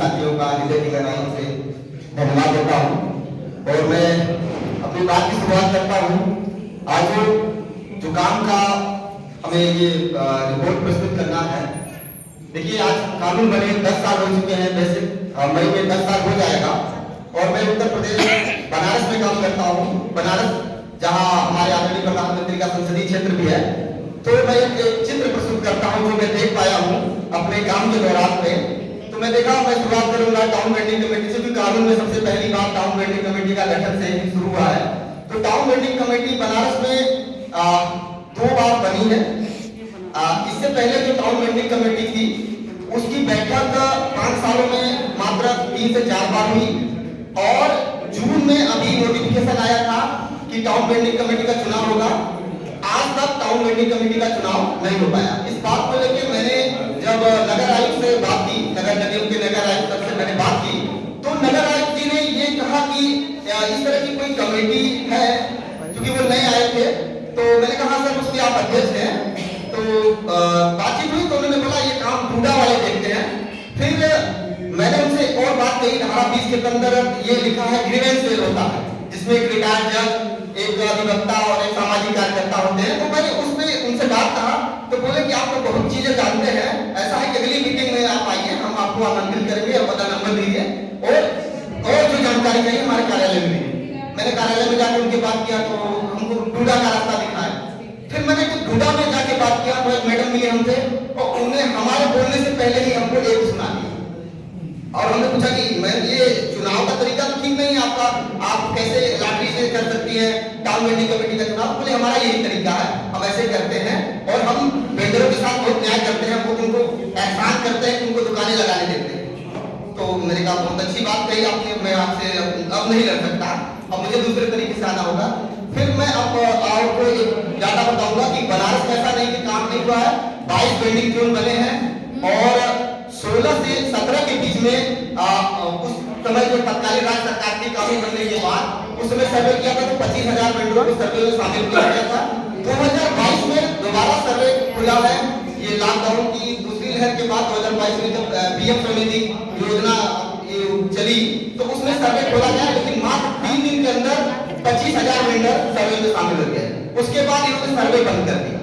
साथियों का हृदय की गहराइयों से धन्यवाद देता हूँ और मैं अपनी बात की शुरुआत करता हूँ। आज जो काम का हमें ये रिपोर्ट प्रस्तुत करना है। देखिए, आज कानून बने 10 साल हो चुके हैं, वैसे मई में 10 साल हो जाएगा और मैं उत्तर प्रदेश बनारस में काम करता हूँ। बनारस जहाँ हमारे आदरणीय प्रधानमंत्री का संसदीय क्षेत्र भी है। तो मैं एक चित्र प्रस्तुत करता हूँ जो मैं देख पाया हूँ अपने काम के दौरान में। तो मैं देखा, मैं शुरुआत करूंगा टाउन वेंडिंग कमेटी से, क्योंकि कानून में सबसे पहली बात टाउन वेंडिंग कमेटी का गठन से ही शुरू हुआ है। तो टाउन वेंडिंग कमेटी बनारस में 2 बार बनी है। इससे पहले जो टाउन वेंडिंग कमेटी थी उसकी बैठक 5 सालों में मात्र 3 से 4 बार हुई और जून में अभी नोटिफिकेशन आया था कि टाउन वेंडिंग कमेटी का चुनाव होगा। आज तक टाउन वेंडिंग कमेटी का चुनाव नहीं हो पाया। इस बात को लेकर मैंने जब नगर आयुक्त से बात की, नगर निगम के नगर आयुक्त से मैंने बात की, तो नगर आयुक्त जी ने ये कहा कि इस तरह की कोई कमेटी है, क्योंकि वो नए आए थे। तो मैंने कहा सर उसके आप अध्यक्ष हैं। तो बातचीत हुई तो उन्होंने बोला ये काम बूढ़ा वाले देखते हैं। फिर मैंने उनसे एक और बात कही, धारा 20 के अंदर ये लिखा है ग्रीवेंस सेल होता है, जिसमें एक रिटायर्ड जज, एक अधिवक्ता और एक सामाजिक कार्यकर्ता होते हैं। तो मैंने उसमें उनसे बात कहा तो बोले कि आप तो बहुत चीजें जानते हैं, ऐसा है कि अगली मीटिंग में आप आइए, हम आपको आमंत्रित करेंगे और पता नंबर दीजिए और जो जानकारी चाहिए हमारे कार्यालय में दीजिए। मैंने कार्यालय में जाकर उनके बात किया तो हमको डूडा का रास्ता दिखाया। फिर मैंने डूडा में जाके बात किया तो एक मैडम मिली हमसे और उन्हें हमारे बोलने से पहले ही हमको एक सुना दिया और हमने पूछा कि मैम ये चुनाव का तरीका तो ठीक नहीं है आपका, आप कैसे लॉटरी से कर सकती हैं टाउन वेंडिंग कमेटी का चुनाव? बोले हमारा यही तरीका है, हम ऐसे करते हैं और हम वेंडरों के साथ बहुत न्याय करते हैं, हम उनको एहसान करते हैं कि उनको दुकानें लगाने देते हैं। तो मैंने कहा बहुत अच्छी बात कही आपने, मैं आपसे अब नहीं लड़ सकता, अब मुझे दूसरे तरीके से आना होगा। फिर मैं अब आपको एक डाटा बताऊंगा कि बनारस में ऐसा नहीं कि काम नहीं हुआ है। 22 वेंडिंग जोन बने हैं और 16 से 17 के बीच में उस समय जो तत्कालीन राज्य सरकार की कानून बनने के बाद उस समय सर्वे किया था तो 25,000 वेंडरों को सर्वे में शामिल किया गया था। 2022 में दोबारा सर्वे खुला है। ये लॉकडाउन की दूसरी लहर के बाद 2022 में जब पीएम स्वनिधि योजना चली तो उसमें सर्वे खोला गया, लेकिन मात्र 3 दिन के अंदर 25,000 वेंडर सर्वे में शामिल हो गए। उसके बाद इन्होंने सर्वे बंद कर दिया।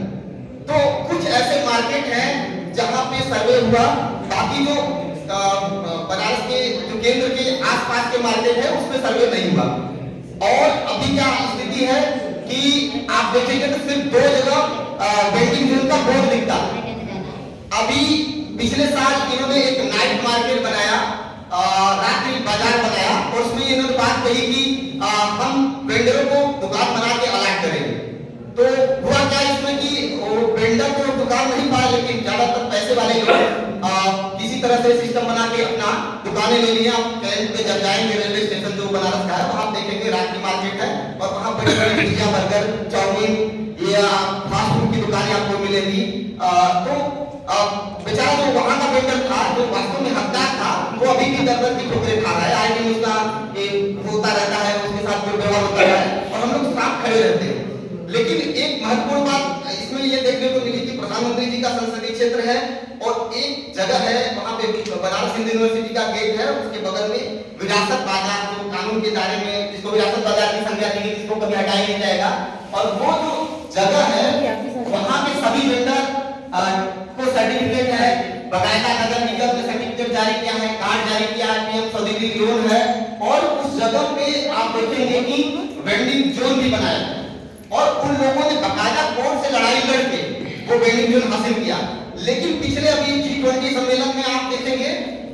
तो कुछ ऐसे मार्केट हैं जहां पे सर्वे हुआ, बाकी जो बनारस के जो केंद्र के आसपास के मार्केट है उसमें सर्वे नहीं हुआ। और अभी क्या स्थिति है कि आप देखेंगे तो सिर्फ 2 जगह वेंडिंग जोन का बोर्ड दिखता है। अभी पिछले साल इन्होंने एक नाइट मार्केट बनाया, रात्रि बाजार बनाया और उसमें इन्होंने बात कही कि हम वेंडरों को दुकान बना के अलॉट करेंगे। तो हुआ क्या इसमें कि वेंडर को दुकान नहीं पाया, लेकिन ज्यादातर पैसे वाले लोग किसी तरह से सिस्टम बना के अपना दुकानें ले लिया। आप ट्रेन पे जब जाएंगे रेलवे स्टेशन जो बनारस का है वहां आप देखेंगे रात्रि मार्केट है और वहां बड़े बड़े पिज्जा, बर्गर, चाउमीन या फास्ट फूड की दुकानें आपको मिलेंगी। तो बेचारा जो वहां का वेंडर था, जो वास्तव में हकदार था, वो अभी भी दर-दर की ठोकरें खा रहा है। आए दिन उसका होता रहता है, उसके साथ दुर्व्यवहार होता है और हम लोग साथ खड़े रहते हैं। लेकिन एक महत्वपूर्ण बात इसमें ये देखने को मिली कि प्रधानमंत्री जी का संसदीय क्षेत्र है और एक जगह है वहां पे बनारस हिंदू यूनिवर्सिटी का गेट है, उसके बगल में विरासत बाजार जो कानून के दायरे में जिसको विरासत बाजार की संज्ञा दी गई, जिसको कभी हटाया नहीं जाएगा। और वो जो जगह है वहां पे सभी वेंडर को सर्टिफिकेट है, बकायदा नगर निगम ने सर्टिफिकेट जारी किया है, कार्ड जारी किया है, पीएम स्वनिधि लोन है और उस जगह पे आप देखेंगे कि वेंडिंग जोन भी बनाया है और उन लोगों ने बकायदा कोर्ट से लड़ाई लड़के वो वेंडिंग जोन हासिल किया। लेकिन पिछले अभी G20 सम्मेलन में आप देखेंगे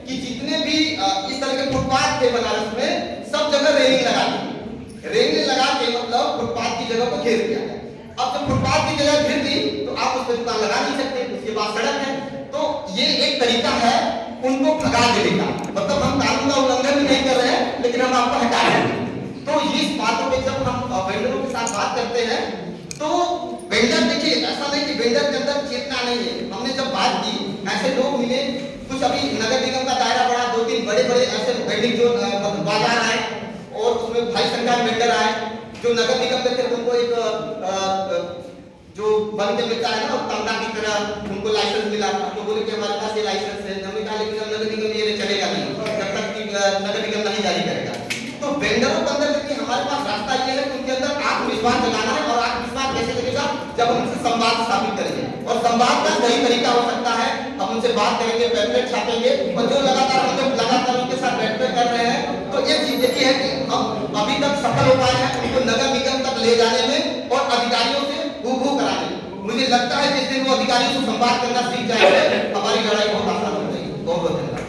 कि जितने भी इस तरह के फुटपाथ थे बनारस में, सब जगह रेलिंग लगा दी। रेलिंग लगा के मतलब फुटपाथ की जगह को घेर दिया है। अब जब फुटपाथ की जगह घेर दी तो आप उस पर दुकान लगा नहीं सकते, उसके बाद सड़क है। तो ये एक तरीका है उनको भगा देने का, मतलब हम कानून का उल्लंघन भी नहीं कर रहे हैं लेकिन हम आपको हटा रहे हैं। तो इस बातों पे जब हम वेंडरों के साथ बात करते हैं तो वेंडर देखिए ऐसा नहीं कि वेंडर के अंदर चेतना नहीं है। हमने जब बात की ऐसे लोग मिले, कुछ अभी नगर निगम का दायरा बढ़ा, 2-3 बड़े-बड़े ऐसे वेंडिंग जो बाजार आए और उसमें भाई सरकार वेंडर आए जो नगर निगम में थे। उनको एक जो बन के मिलता है ना तमला की तरह उनको लाइसेंस मिला। तो बोले कि हमारे पास ये लाइसेंस है। हमने कहा लेकिन नगर निगम ये चलेगा नहीं, नगर निगम नहीं जारी करेगा। तो वेंडरों के अंदर देखिए हमारे पास रास्ता ये है कि उनके अंदर आत्मविश्वास जगाना है, और आत्मविश्वास कैसे लगेगा जब हम उनसे संवाद स्थापित करेंगे, और संवाद का सही तरीका हो सकता है हम उनसे बात करेंगे, पैम्फलेट छापेंगे, और जो लगातार उनके साथ बैठक कर रहे हैं। तो ये चीज देखिए है कि हम अभी तक सफल हो पाए हैं उनको नगर निगम तक ले जाने में और अधिकारियों से हू कराने में। मुझे लगता है जिस दिन वो अधिकारियों से संवाद करना सीख जाएंगे हमारी लड़ाई बहुत आसान हो जाएगी। बहुत बहुत धन्यवाद।